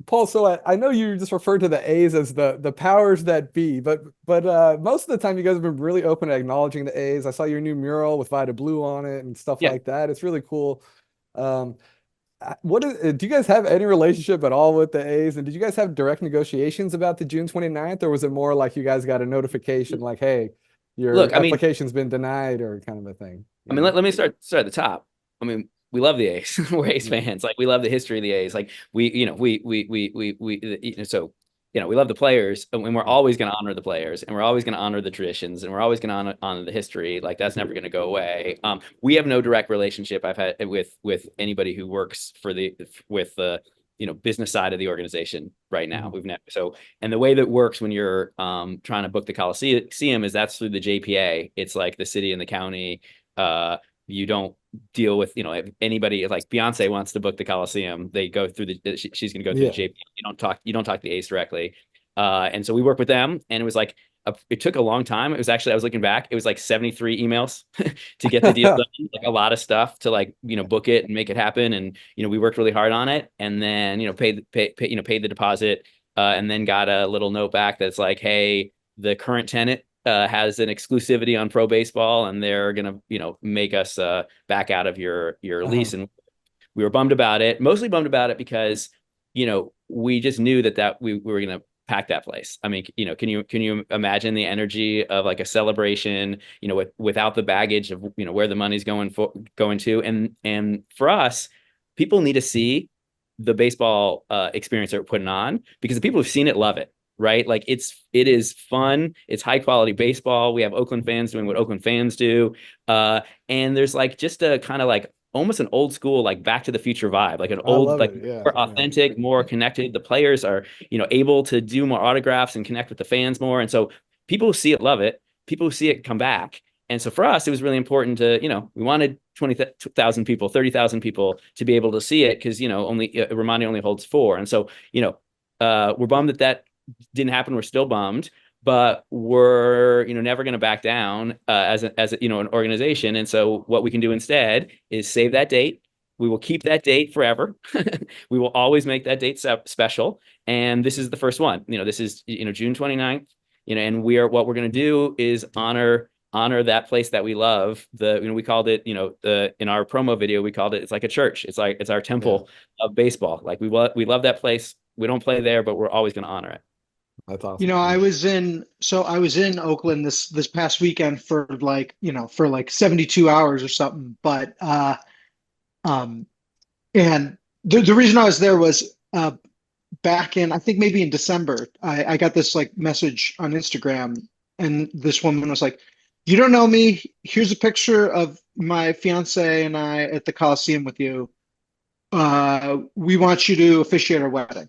Paul, so I know you just referred to the A's as the powers that be, but most of the time you guys have been really open to acknowledging the A's. I saw your new mural with Vita Blue on it and stuff Yeah. like that. It's really cool. Um, do you guys have any relationship at all with the A's? And did you guys have direct negotiations about the June 29th, or was it more like you guys got a notification like, hey, your Look, application's been denied or kind of a thing, I you mean, know? let me start at the top. I mean, we love the A's. We're A's Yeah. fans. Like we love the history of the A's. Like so we love the players, and we're Yeah. always going to honor the players, and we're always going to honor the traditions, and we're always going to honor the history. Like that's never going to go away. We have no direct relationship I've had with anybody who works for the with the business side of the organization right now. Mhm. We've never so and the way that works when you're trying to book the Coliseum is that's through the JPA. It's like the city and the county. You don't deal with if anybody like Beyonce wants to book the Coliseum, they go through she's going to go through the Yeah. JP. You don't talk to the Ace directly. And so we work with them, and it was like it took a long time. It was actually, I was looking back, it was like 73 emails to get the deal done, like a lot of stuff to like book it and make it happen. And we worked really hard on it, and then paid the deposit, and then got a little note back that's like, hey, the current tenant has an exclusivity on pro baseball, and they're gonna make us back out of your Uh-huh. lease. And we were bummed about it, mostly bummed about it because we just knew that we were gonna pack that place. I mean, can you imagine the energy of like a celebration, without the baggage of where the money's going to, and for us, people need to see the baseball experience that we're putting on, because the people who've seen it love it, right? Like it is fun. It's high quality baseball. We have Oakland fans doing what Oakland fans do. And there's like just a kind of like almost an old school, like Back to the Future vibe, like an I old, love like it. Yeah. more Yeah. authentic, more connected. The players are, able to do more autographs and connect with the fans more. And so people who see it love it. People who see it come back. And so for us, it was really important to, we wanted 20,000 people, 30,000 people to be able to see it, because, only Romani only holds four. And so, we're bummed that didn't happen. We're still bummed, but we're never going to back down an organization. And so what we can do instead is save that date. We will keep that date forever. We will always make that date special. And this is the first one. This is June 29th. And what we're going to do is honor that place that we love. We called it, in our promo video, we called it, it's like a church. It's our Yeah. temple of baseball. Like we love that place. We don't play there, but we're always going to honor it. That's awesome. I was in Oakland this past weekend for like 72 hours or something. But um and the reason I was there was back in, I think maybe in December, I got this like message on Instagram, and this woman was like, "You don't know me. Here's a picture of my fiance and I at the Coliseum with you. We want you to officiate our wedding."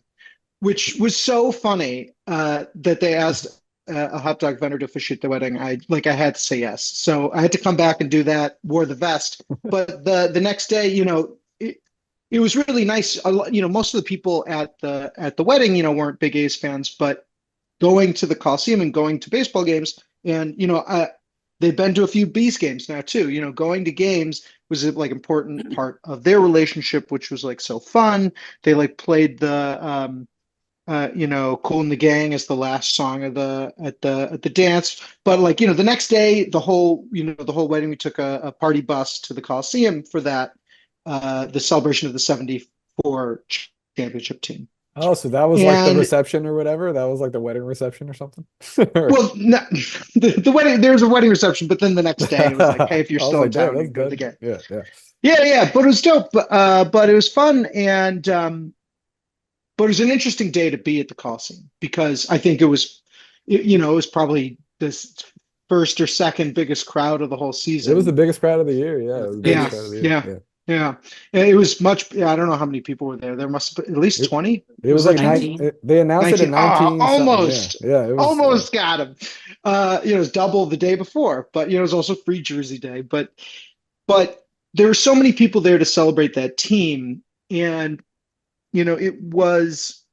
Which was so funny that they asked a hot dog vendor to officiate the wedding. I had to say yes, so I had to come back and do that. Wore the vest, but the next day, it was really nice. Most of the people at the wedding, weren't big A's fans, but going to the Coliseum and going to baseball games, and they've been to a few Bees games now too. Going to games was a like important part of their relationship, which was like so fun. They like played the Cool in the Gang as the last song of the dance. But like, the next day, the whole wedding, we took a party bus to the Coliseum for that, the celebration of the 74 championship team. Oh, so that was like the And reception or whatever? That was like the wedding reception or something? Or- well, no, the wedding, there was a wedding reception, but then the next day it was like, hey, if you're I was still in like, damn, town, you that's can go to the good. game. Yeah, yeah. Yeah, yeah, but it was dope. But it was fun, and but it was an interesting day to be at the Coliseum because I think it was probably this first or second biggest crowd of the whole It was the season. biggest crowd of the year. Yeah, it was the It biggest Yeah, crowd of the is. year. yeah, Yeah. yeah. And it was much. Yeah, I don't know how many people were there. There must have been at least It 20. it was Was it like 20? they announced it 19. in Oh, 19 something. Yeah. almost, Yeah, it was almost got him. It was double the day before, but it was also free jersey day. But there were so many people there to celebrate that team, and it was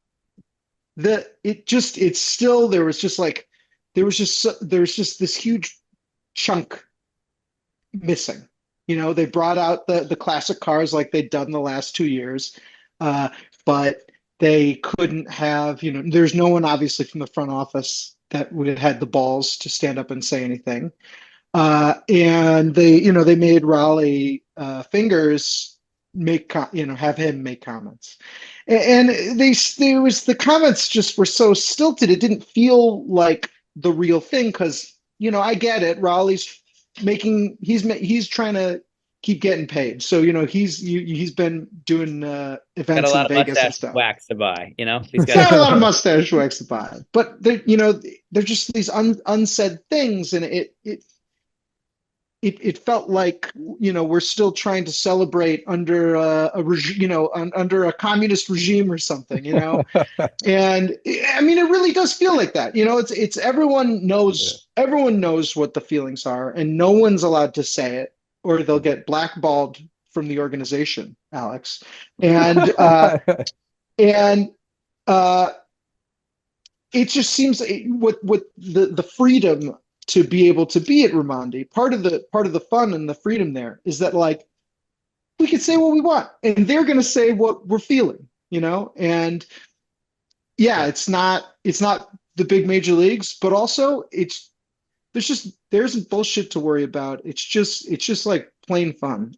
it's still there was just this huge chunk missing. They brought out the classic cars like they'd done the last 2 years, uh, but they couldn't have, there's no one obviously from the front office that would have had the balls to stand up and say anything. And they made Raleigh Fingers have him make comments. And there was the comments just were so stilted. It didn't feel like the real thing because, I get it. Raleigh's he's trying to keep getting paid. So, he's been doing Got a events lot in of Vegas and mustache stuff. wax to buy, He's It's not got a lot of mustache wax to buy, but they're just these unsaid things, and it felt like we're still trying to celebrate under a regime, under a communist regime or something, and I mean it really does feel like that. It's Yeah. everyone knows what the feelings are, and no one's allowed to say it, or they'll get blackballed from the organization, Alex. And and uh it just seems with the freedom to be able to be at Ramondi, part of the fun and the freedom there is that like we can say what we want and they're going to say what we're feeling, and yeah, Yeah. it's not the big major leagues, but also there's bullshit to worry about. It's just like plain fun.